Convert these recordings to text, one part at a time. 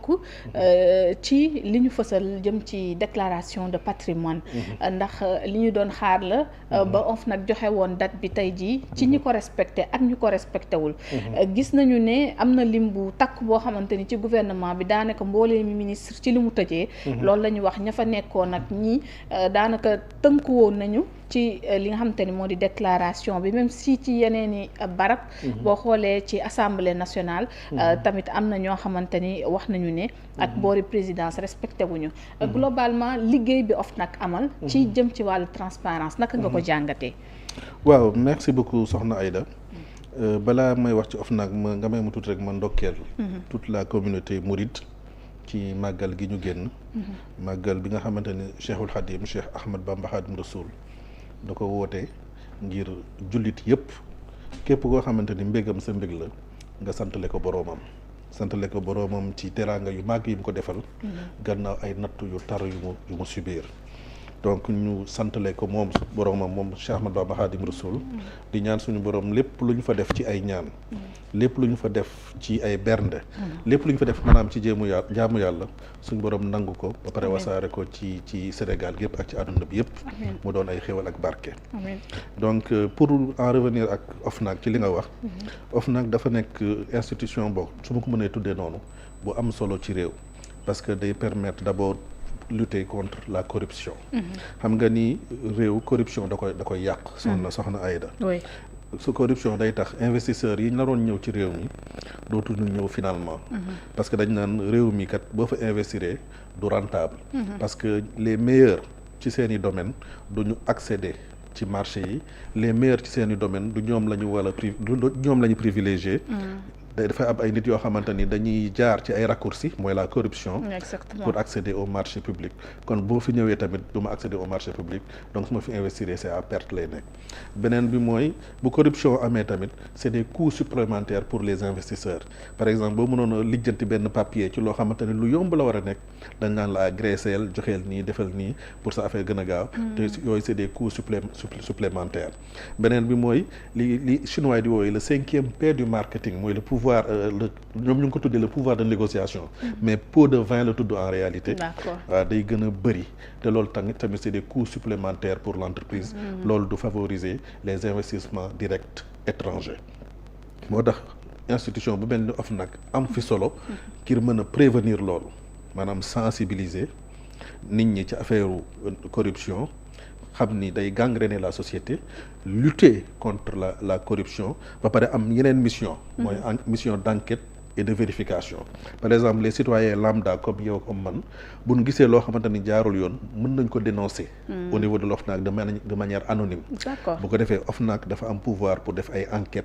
bokk ci li ñu fësal jëm ci déclaration de patrimoine ndax li ñu doon xaar la ba OFNAC joxe woon date bi tey jii ci ñi ko respecté ak ñu ko respecté wul gis nañu ne am na lim bu takk boo xamante ni ci gouvernement bi daanaka mboolee mi ministre ci li mu tëjee loolu la ñu wax ña fa nekkoon ak ñi daanaka tënku woon nañu ci li nga xamante ni moo di déclaration bi même si ci yeneen i barab boo xoolee ci assemblée nationale tamit am na ñoo xamante ni wax nañu ne ak boori présidence respecté wuñu globalement liggéey bi OFNAC amal ci jëm ci wàllu transparence naka nga ko jàngatee waaw merci beaucoup soxna Aïda balaa may wax ci OFNAC nga may mu tuuti rek ma ndokkeel toute la communauté mouride ci màggal gi ñu génn màggal bi nga xamante ni Cheikhul Khadim Cheikh Ahmad Bamba Khadim Rasoul da ko woote ngir jullit yëpp képp koo xamante ni mbégam sa mbég la nga santale ko boroomam ci teraanga yu màgg yi mu ko defal gannaaw ay nattu yu tar yu mu subir donc ñu santale ko moom boroomam moom Cheikh Ahmad Bamba Khadim Rasoul di ñaan suñu borom lépp lu ñu fa def ci ay ñaan lépp lu ñu fa def ci ay bernde lépp lu ñu fa def maanaam ci jaamu yàlla suñu borom nangu ko ba pare wasaare ko ci Sénégal yëpp ak ci àdduna bi yëpp mu doon ay xéwal ak barke donc pour en revenir ak OFNAC ci li nga wax OFNAC dafa nekk institution boo su ma ko mënee tuddee noonu bu am solo ci réew parce que day permettre d'abord lutter contre la corruption xam nga ni réew corruption da koy yàq soxna Aïda su corruption day tax investisseurs yi naroon ñëw ci réew mi dootuñu ñëw finalement parce que dañ naan réew mi kat boo fa investir du rentable parce que les meilleurs ci seeni domaine duñu accéder ci marché yi les meilleurs ci seeni domaine du ñoom la ñu ñoom la ñu privilégié dafay am ay nit yoo xamante ni dañuy jaar ci ay raccourcis mooy la corruption pour accéder au marché public kon boo fi ñëwee tamit du ma accéder au marché public donc su ma fi investir c'est à perte lay nekk beneen bi mooy bu corruption amee tamit c'est des coûts supplémentaires pour les investisseurs par exemple boo mënoon a lijjanti benn papier ci loo xamante ni lu yomb la war a nekk dañ naan la agresseel joxeel nii defal nii pour sa affaire gën a gaaw te yooyu c'est des coûts supplémentaires beneen bi mooy li chinois di wooyu le 5e P du marketing mooy le pouvoir ñoom ñu ngi ko tuddee le pouvoir de négociation mais pot de vin la tudd en réalité waaw day gën a bëri te loolu tamit c'est des coûts supplémentaires pour l'entreprise loolu du favoriser les investissements directs étrangers moo tax institution bu mel ni OFNAC am fi solo ngir mën a prévenir loolu maanaam sensibiliser nit ñi ci affaire corruption xam ni day gangréner la société lutter contre la corruption ba pare am yeneen mission mooy mission d'enquête et de vérification par exemple les citoyens lambda comme yow comme man bu ñu gisee loo xamante ni jaarul yoon mën nañ ko dénoncer au niveau de l'OFNAC de manière anonyme bu ko defee OFNAC dafa am pouvoir pour def ay enquêtes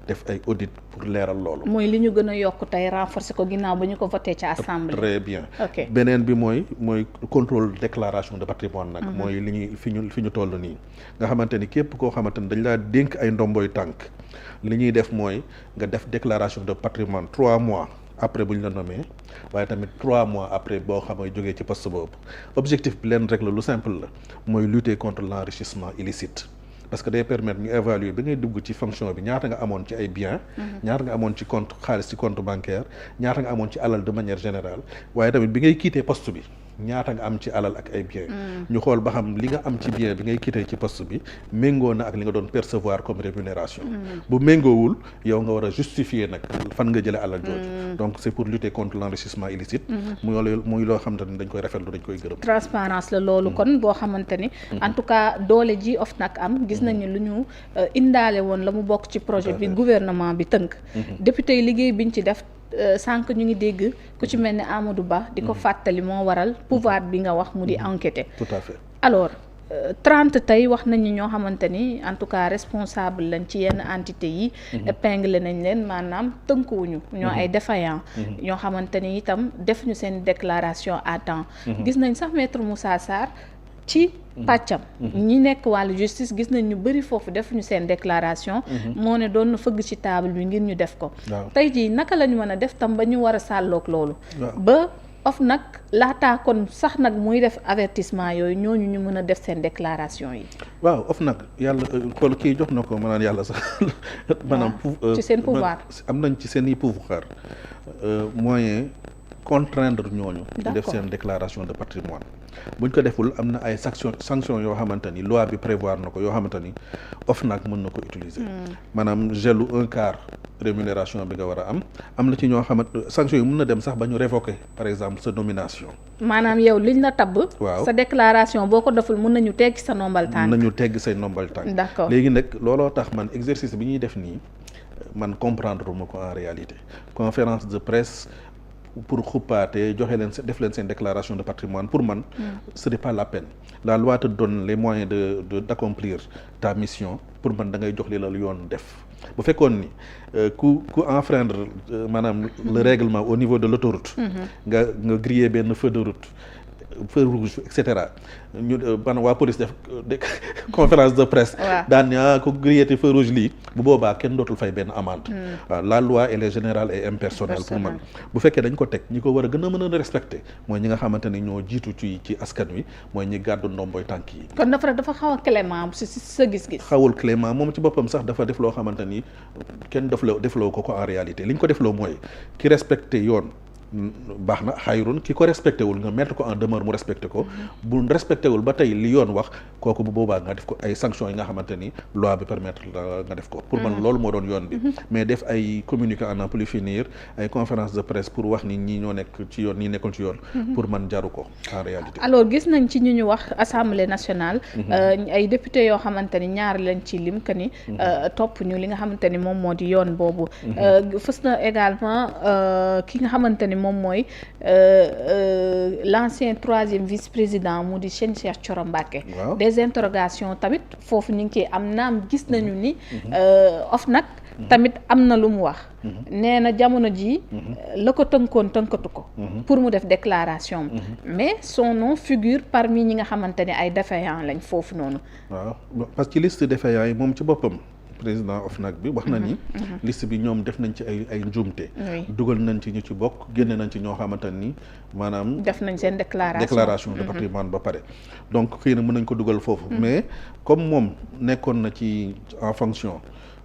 def ay audit pour leeral loolu. mooy li ñu gën a yokk tey renforcer ko ginnaaw ba ñu ko voté ca assemblée. très bien beneen bi mooy contrôle déclaration de patrimoine nag. mooy li ñuy fi ñu toll nii. nga xamante ni képp koo xamante ni dañ laa dénk ay ndomboy tànk li ñuy def mooy nga def déclaration de patrimoine 3 mois après bu ñu la nommé waaye tamit 3 mois après boo xam ne jógee ci poste boobu objectif bi leen rek la lu simple la mooy lutter contre l'enrichissement illicite. parce que day permettre ñu évaluer bi ngay dugg ci fonction bi ñaata nga amoon ci ay biens ñaata nga amoon ci compte xaalis ci compte bancaire ñaata nga amoon ci alal de manière générale waaye tamit bi ngay quitter poste bi ñaata nga am ci alal ak ay biens ñu xool ba xam li nga am ci bien bi ngay quitter ci poste bi méngoo na ak li nga doon percevoir comme rémunération bu méngoowul yow nga war a justifier nag fan nga jëlee alal jooju donc c'est pour lutter contre l'enrichissement illicite muy loo xamante ni dañ koy rafetlu dañ koy gërëm transparence la loolu kon boo xamante ni en tout cas doole ji OFNAC am gis nañu lu ñu indaale woon la mu bokk ci projet bi gouvernement bi tënk député yi liggéey biñ ci def sànq ñu ngi dégg ku ci mel ne Amadou Ba di ko fàttali moo waral pouvoir bi nga wax mu di enquêter tout à fait alors 30 tey wax nañu ñoo xamante ni en tout cas responsable lañ ci yenn entité yi épinglé nañ leen maanaam tënkuwuñu ñoo ay défaillants ñoo xamante ni itam def ñu seen déclaration à temps gis nañ sax maître Moussa Sarr ci pàccam ñi nekk wàllu justice gis nañ ñu bëri foofu defuñu seen déclaration moo ne doon na fëgg ci table bi ngir ñu def ko tey jii naka la ñu mën a def tam ba ñu war a sàlloog loolu ba OFNAC laataa kon sax nag muy def avertissement yooyu ñooñu ñu mën a def seen déclaration yi waaw OFNAC yàlla xool kii jox na ko maanaam yàlla sax maanaam ci seen pouvoir am nañ ci seen i pouvoir moyen contraindre ñooñu ñu def seen déclaration de patrimoine buñ ko deful am na ay sanction yoo xamante ni loi bi prévoir na ko yoo xamante ni OFNAC mën na ko utiliser maanaam gelu 1/4 rémunération bi nga war a am na ci ñoo xamante sanction yi mën na dem sax ba ñu révoquer par exemple sa nomination. maanaam yow liñ la tabb. waaw sa déclaration boo ko deful mën nañu teggi sa nombal tànk. nañu tegg say nombal tànk. d'accord léegi nag looloo tax man exercice bi ñuy def nii man comprendre ma ko en réalité conférence de presse pour xuppaate joxe leen def leen seen déclaration de patrimoine pour man ce n'est pas la peine la loi te donne les moyens d'accomplir ta mission pour man da ngay jox li la yoon def bu fekkoon ni ku enfreindre maanaam le règlement au niveau de l'autoroute nga griller benn feu de route feu rouge et cetera ñu maanaam waa police def conférence de presse daan ko grillé feu rouge lii bu boobaa kenn dootul fay benn amende waaw la loi elle est générale et impersonnelle pour man bu fekkee dañ ko teg ñi ko war a gën a mën a respecter mooy ñi nga xamante ni ñoo jiitu ci askan wi mooy ñi gàddu ndomboy tànk yi kon dafa xaw a clément si sa gis-gis xawul clément moom ci boppam sax dafa def loo xamante ni kenn defloo ko en réalité li ñu ko defloo mooy ki respecté yoon baax na xayrun ki ko respecté wul nga mettre ko en demeure mu respecté ko bu respecté wul ba tey li yoon wax kooku bu boobaa nga def ko ay sanctions yi nga xamante ni loi bi permettre la nga def ko pour man loolu moo doon yoon bi mais def ay communiqué à n'en plus finir ay conférence de presse pour wax ni ñi ñoo nekk ci yoon ñi nekkul ci yoon pour man jaru ko en réalité. alors gis nañ ci ñu wax assemblée nationale ay député yoo xamante ni ñaar lañ ci lim que ni topp ñu li nga xamante ni moom moo di yoon boobu fës na également ki nga xamante ni moom mooy l'ancien 3e vice-président mu di Cheikh Thioro Mbacké des interrogations tamit foofu ñu ngi ciy am naam gis nañu ni OFNAC tamit am na lu mu wax nee na jamono ji la ko tënkatu ko pour mu def déclaration mais son nom figure parmi ñi nga xamante ne ay défaillants lañ foofu noonu waaw parce que liste défaillants yi moom ci boppam président OFNAC bi wax na ni liste bi ñoom def nañ ci ay njuumte dugal nañ ci ñu ci bokk génne nañ ci ñoo xamante ni maanaam def nañ seen déclaration de patrimoine ba pare donc xëy na mën nañ ko dugal foofu mais comme moom nekkoon na ci en fonction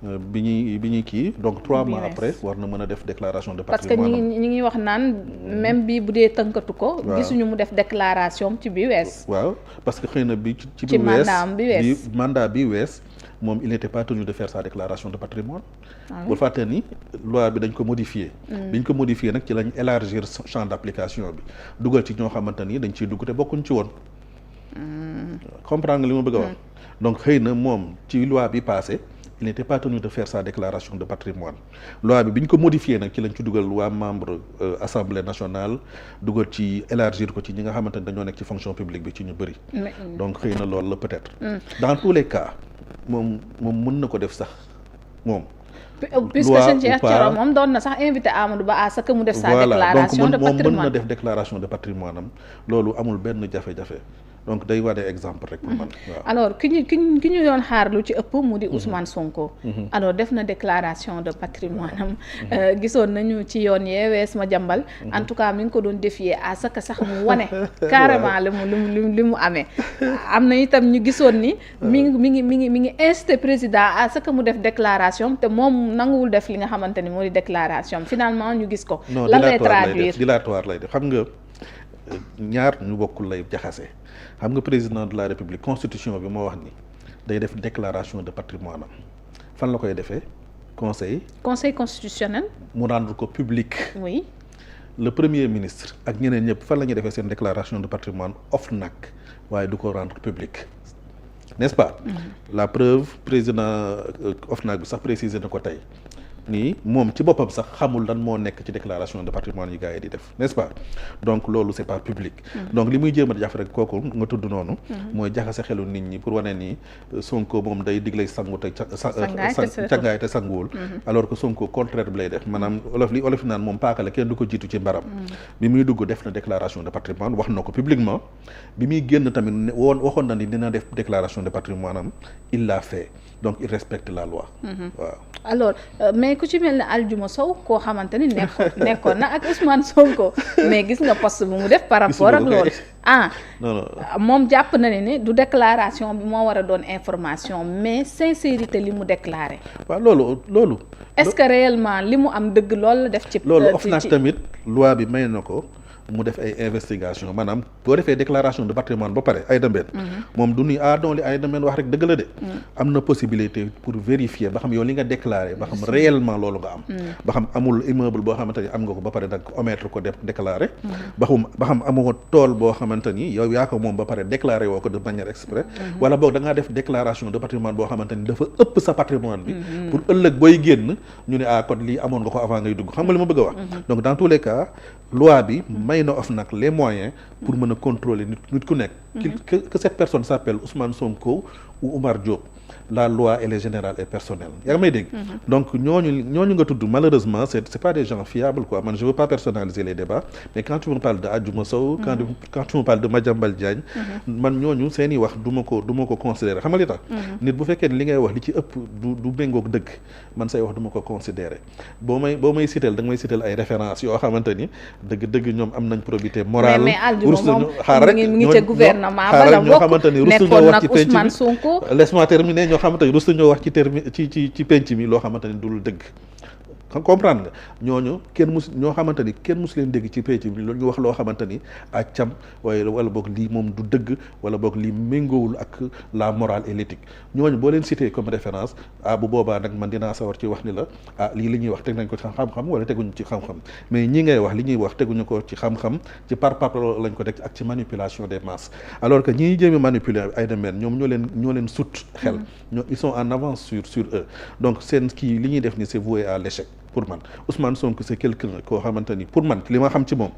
bi ñuy kii donc 3 mois après war na mën a def déclaration de patrimoine parce que ñi ngi wax naan même bi bu dee tënkatu ko gisuñu mu def déclaration ci bi wees waaw parce que xëy na bi ci bi wees mandat bi wees moom il n'était pas tenu de faire sa déclaration de patrimoine bul fàtte ni loi bi dañ ko modifier biñ ko modifier nag ci lañ élargir champ d'application bi dugal ci ñoo xamante ni dañ ciy dugg te bokkuñ ci woon comprendre nga li ma bëgg a wax donc xëy na moom ci loi bi passé il n'était pas tenu de faire sa déclaration de patrimoine loi bi biñ ko modifier nag ci lañ ci dugal waa membre assemblée nationale dugal ci élargir ko ci ñi nga xamante ni dañoo nekk ci fonction publique bi ci ñu bëri donc xëy na loolu la peut-être dans tous les cas moom mën na ko def sax moom puisque sëñ Cheikh Thioro moom doon na sax invité Amadou Ba à ce que mu def sa déclaration de patrimoine donc moom mën na def déclaration de patrimoine am loolu amul benn jafe-jafe donc day wane exemple rek pour man waaw. alors ki ñu doon xaar lu ci ëpp mu di Ousmane Sonko. alors def na déclaration de patrimoine am. gisoon nañu ci yoon yee wees ma jàmbal. en tout cas mi ngi ko doon défier à ce que sax mu wane. carrément li mu amee. am na itam ñu gisoon ni. mi ngi incité président à ce que mu def déclaration te moom nanguwul def li nga xamante ni moo di déclaration finalement ñu gis ko. lan lay traduire dilatoire lay def xam nga ñaar ñu bokkul lay jaxase. xam nga président de la république constitution bi moo wax ni day def déclaration de patrimoine am fan la koy defee conseil constitutionnel. mu rendre ko public. oui. le premier ministre ak ñeneen ñëpp fan la ñuy defee seen déclaration de patrimoine OFNAC waaye du ko rendre public n'est-ce pas. La preuve président OFNAC bi sax préciser na ko tey nii moom ci boppam sax xamul lan moo nekk ci déclaration de patrimoine yi gars yi di def n'est-ce pas donc loolu c'est pas public donc li muy jéem a jàpp rek kooku nga tudd noonu mooy jaxase xelu nit ñi pour wane ni Sonko moom day digle sangu te cangaay te sanguwul alors que Sonko contraire bi lay def maanaam olof naan moom paaka la kenn du ko jiitu ci mbaram bi muy dugg def na déclaration de patrimoine wax na ko publiquement bi muy génn tamit waxoon na ni dina def déclaration de patrimoine am il l'a fait donc il respecte la loi waaw alors mais ku ci mel ne Aldiouma Sow koo xamante ni nekkoon na ak Ousmane Sonko mais gis nga poste bu mu def par rapport ak loolu non moom jàpp na ne ni du déclaration bi moo war a doon information mais sincérité li mu déclaré waaw loolu est-ce que réellement li mu am dëgg loolu la def ci loolu OFNAC tamit loi bi may na ko mu def ay investigation maanaam boo defee déclaration de patrimoine ba pare Aïda Mbène moom du ni donc li Aïda Mbène wax rek dëgg la de am na possibilité pour vérifier ba xam yow li nga déclaré ba xam réellement loolu nga am ba xam amul immeuble boo xamante ni am nga ko ba pare nag omettre ko def déclaré ba xam amoo tool boo xamante ni yow yaa ko moom ba pare déclaré woo ko de manière exprès wala boog da ngaa def déclaration de patrimoine boo xamante ni dafa ëpp sa patrimoine bi pour ëllëg booy génn ñu ne kon lii amoon nga ko avant ngay dugg xam nga li ma bëgg a wax donc dans tous les cas loi bi may na OFNAC les moyens pour mën a contrôler nit ku nekk que cette personne s'appelle Ousmane Sonko ou Oumar Diop la loi elle est générale et personnelle yaa ngi may dégg donc ñooñu nga tudd malheureusement c'est pas des gens fiables quoi man je veux pas personnaliser les débats mais quand tu me parles de Adjuma Sow quand tu me parles de Madiambal Diagne man ñooñu seeni wax du ma ko considérer xam nga li tax nit bu fekkee ne li ngay wax li ci ëpp du méngoog dëgg man say wax du ma ko considérer boo may citeel da nga may citeel ay références yoo xamante ni dëgg ñoom am nañ probité morale mais Adjuma moom mi ngi ca gouvernement ba la bokk nekkoon nag Ousmane Sonko laisse-moi terminer ñoo xamante ni rus nañoo wax ci penc mi loo xamante ni dul dëgg comprendre nga ñooñu ñoo xamante ni kenn mus leen dégg ci penc mi ñu wax loo xamante ni accam wala boog lii moom du dëgg wala boog lii méngoowul ak la morale et l'éthique ñooñu boo leen cité comme référence bu boobaa nag man dinaa sawar ci wax ni la lii li ñuy wax teg nañ ko ci xam-xam wala teguñu ci xam-xam mais ñi ngay wax li ñuy wax teguñu ko ci xam-xam ci par lañ ko teg ak ci manipulation des masses alors que ñi jéem a manipuler ay demeen ñoom ñoo leen sut xel ñoo ils sont en avance sur eux donc seen kii li ñuy def ni c'est voué à l'échec pour man Ousmane Sonko c'est quelqu'un koo xamante ni pour man li ma xam ci moom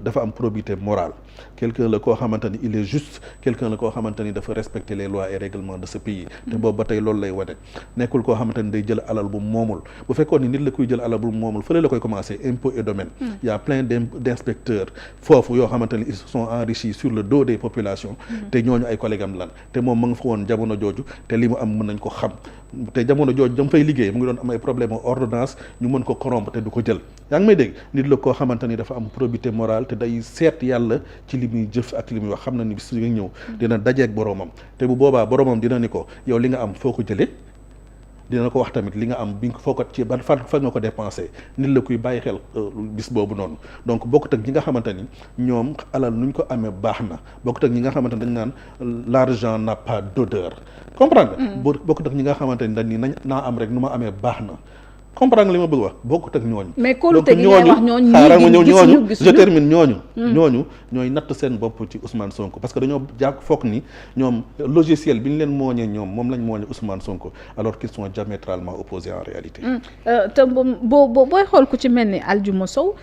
dafa am probité morale quelqu'un la koo xamante ni il est juste quelqu'un la koo xamante ni dafa respecter les lois et règlements de ce pays te boobu ba tey loolu lay wane nekkul koo xamante ni day jël alal bu moomul bu fekkoon ni nit la kuy jël alal bu moomul fële la koy commencer impôt et domaine il y a plein d'inspecteurs foofu yoo xamante ni ils se sont enrichis sur le dos des populations te ñooñu ay collègues am lan te moom ma nga fa woon jamono jooju te li mu am mën nañ ko xam te jamono jooju dam fay liggéey mu ngi doon am ay problème ordonnance ñu mën ko corrompre te du ko jël yaa ngi may dégg nit la koo xamante ni dafa am probité morale te day seet yàlla ci li muy jëf ak li muy wax xam na ni bis nga ñëw dina dajeeg boroomam te bu boobaa boroomam dina ni ko yow li nga am foo ko jëlee dina ko wax tamit li nga am bi foo ko ci ban fan nga ko dépensé nit la kuy bàyyi xel bis boobu noonu donc bokkut ak ñi nga xamante ni ñoom alal nuñ ko amee baax na bokkut ak ñi nga xamante ni dañ naan l'argent n'a pas d'odeur comprendre nga bokkut ak ñi nga xamante ni dañ ni naa am rek nu ma amee baax na comprendre nga li ma bëgg wax bokkut ak ñooñu. mais kóolute gi ngay wax ñooñu je termine ñooñu ñooy natt seen bopp ci Ousmane Sonko parce que dañoo foog ni ñoom logiciel bi ñu leen mooñee ñoom moom lañ mooñee Ousmane Sonko alors qu'ils sont diamétralement opposés en réalité. te booy xool ku ci mel ni Adjuma Sow.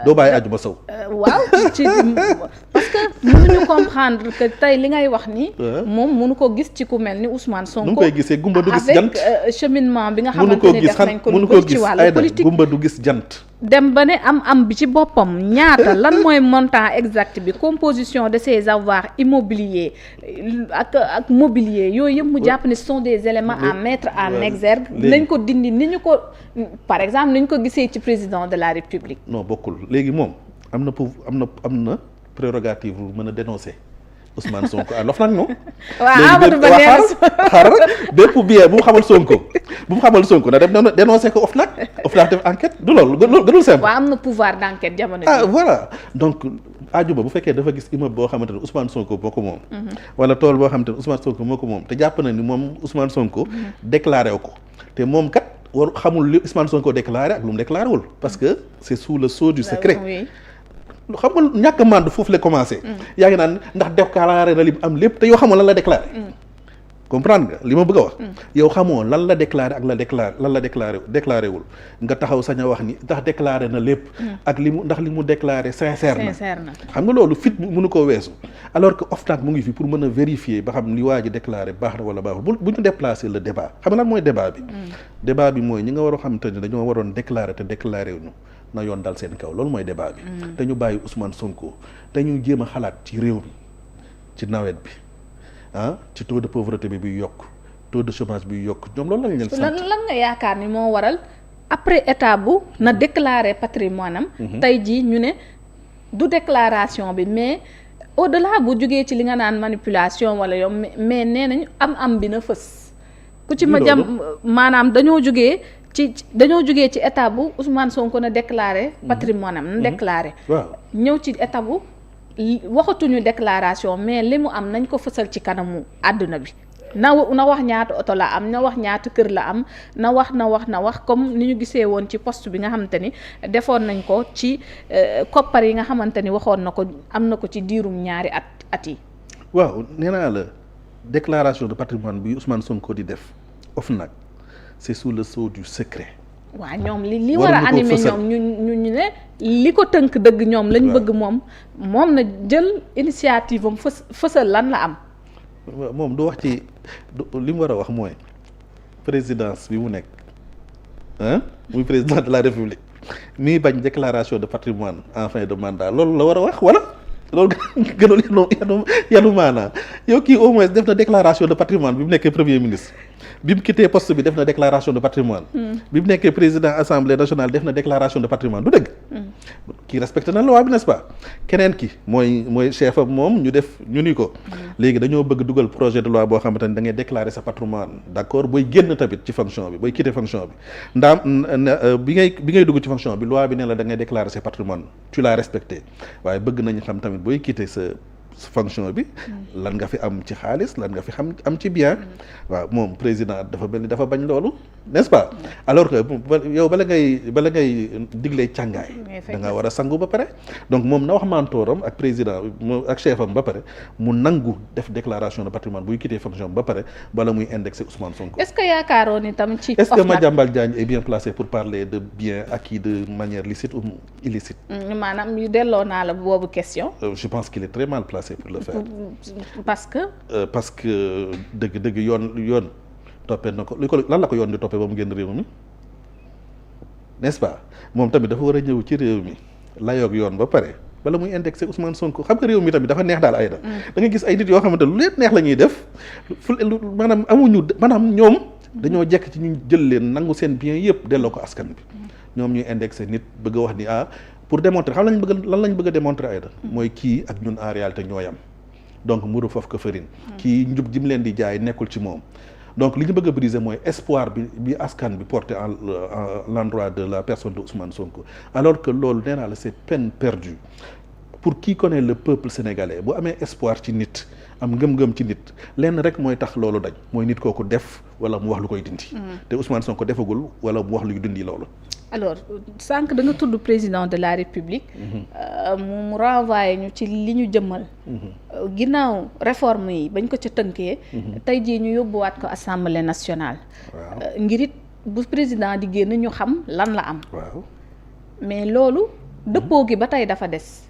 doo bàyyi Adjuma Sow. waaw ci parce que mënuñu comprendre que tey li ngay wax ni. moom mënu ko gis ci ku mel ni Ousmane Sonko. nu mu koy gisee gumba du gis jant avec cheminement bi nga xamante ni def nañ ko. ci wàllu politique gumba du gis jant. dem ba ne am bi ci boppam ñaata lan mooy montant exact bi composition de ses avoirs immobiliers ak mobilier yooyu yëpp mu jàpp ne ce sont des éléments à mettre en exergue nañ ko dindi ni ñu ko par exemple ni ñu ko gisee ci président de la République. non bokkul léegi moom am na prérogative mën a dénoncer Ousmane Sonko alors nag non. waaw Amadou Ba nee na xaaral bépp billet bu mu xamal Sonko na dem dénoncer ko OFNAC def enquête du loolu gënul simple. waaw am na pouvoir d'enquête jamono voilà donc Adjuma bu fekkee dafa gis immeuble boo xamante ne Ousmane Sonko moo ko moom. wala tool boo xamante ne Ousmane Sonko moo ko moom te jàpp na ni moom Ousmane Sonko déclaré wu ko te moom kat xamul li Ousmane Sonko déclaré ak lu mu déclaré wul parce que c'est sous le sceau du secret. xam nga ñàkk mànd foofu la commencé. yaa ngi naan ndax déclaré na li am lépp te yow xamoo lan la déclaré. comprendre nga li ma bëgg a wax. yow xamoo lan la déclaré ak lan la déclaré wul nga taxaw sañ a wax ni ndax déclaré na lépp. ak ndax li mu déclaré sincère na. xam nga loolu fit mënu koo weesu. alors que OFNAC mu ngi fi pour mën a vérifier ba xam li waa ji déclaré baax na wala baaxul bu ñu déplacer le débat xam nga lan mooy débat bi. débat bi mooy ñi nga war a xam te ne dañoo waroon déclaré te déclaré wuñu na yoon dal seen kaw loolu mooy débat bi. te ñu bàyyi Ousmane Sonko te ñu jéem a xalaat ci réew mi ci nawet bi ci taux de pauvreté bi buy yokk taux de chômage bi yokk ñoom loolu lañ leen sant. lan nga yaakaar ni moo waral après état bu na déclarer patrimoine am. tey jii ñu ne du déclaration bi mais au-delà bu jógee ci li nga naan manipulation wala yow mais nee nañ am bi na fës. ku ci ma jam maanaam dañoo jógee dañoo jógee ci état bu Ousmane Sonko na déclaré patrimoine am na déclaré ñëw ci état bu waxatuñu déclaration mais li mu am nañ ko fësal ci kanamu àdduna bi na wax ñaata oto la am na wax ñaata kër la am na wax comme ni ñu gisee woon ci poste bi nga xamante ni defoon nañ ko ci koppar yi nga xamante ni waxoon na ko am na ko ci diirum ñaari at yi. waaw nee naa la déclaration de patrimoine bi Ousmane Sonko di def OFNAC c'est sous le sceau du secret. waaw ñoom li war a animé ñoom ñu ne li ko tënk dëgg ñoom lañ bëgg moom na jël initiative am fësal lan la am. moom du wax ci li mu war a wax mooy présidence bi mu nekk muy président de la république mi bañ déclaration de patrimoine en fin de mandat loolu la war a wax wala loolu gënul yanu maanaa yow kii au moins def na déclaration de patrimoine bi mu nekkee premier ministre bi mu quitté poste bi def na déclaration de patrimoine bi mu nekkee président assemblée nationale def na déclaration de patrimoine du dëgg kii respecté na loi bi n'est-ce pas keneen ki mooy chef am moom ñu ni ko léegi dañoo bëgg dugal projet de loi boo xamante ni da ngay déclarer sa patrimoine d'accord booy génn tamit ci fonction bi booy quitter fonction bi ndaam bi ngay dugg ci fonction bi loi bi ne la da ngay déclarer sa patrimoine tu l'as respecté waaye bëgg nañu xam tamit booy quitter sa fonction bi lan nga fi am ci xaalis lan nga fi am ci bien waaw moom président dafa mel ni dafa bañ loolu n'est-ce pas alors que yow bala ngay diglee càngaay da nga war a sangu ba pare donc moom na wax mentooram ak président ak chef am ba pare mu nangu def déclaration de patrimoine buy quitter fonction ba pare bala muy indexer Ousmane Sonko. est-ce que yaakaaroon ni tam ci est-ce que Madiambal Diagne est bien placé pour parler de biens acquis de manière licite ou illicite. maanaam yu delloo naa la boobu question. Je pense qu'il est très mal placé pour le faire. parce que dëgg yoon toppee na ko lan la ko yoon di toppee ba mu génn réew mi n'est-ce pas moom tamit dafa war a ñëw ci réew mi layoog yoon ba pare bala muy indexé Ousmane Sonko xam nga réew mi tamit dafa neex daal Aïda da nga gis ay nit yoo xamante lu leen neex la ñuy def maanaam ñoom dañoo jekk ci ñu jël leen nangu seen bien yëpp delloo ko askan bi ñoom ñuy indexé nit bëgg a wax ni pour démontrer xam lan lañ bëgg a démontrer Aïda mooy kii ak ñun en réalité ñoo yam donc mburu foofu ko farine kii njub ji mu leen di jaay nekkul ci moom donc li ñu bëgg a briser mooy espoir bi askan bi porté en l'endroit de la personne de Ousmane Sonko alors que loolu nee naa la c'est peine perdue pour qui connaît le peuple sénégalais bu amee espoir ci nit am ngëm-ngëm ci nit lenn rek mooy tax loolu dañ mooy nit kooku def wala mu wax lu koy dindi te Ousmane Sonko defagul wala mu wax luy dindi loolu. alors sànq da nga tudd président de la république mu renvoyé ñu ci li ñu jëmmal ginnaaw réforme yi bañ ko ca tënkee tey jii ñu yóbbuwaat ko assemblée nationale ngir it bu président di génn ñu xam lan la am mais loolu dëppoo gi ba tey dafa des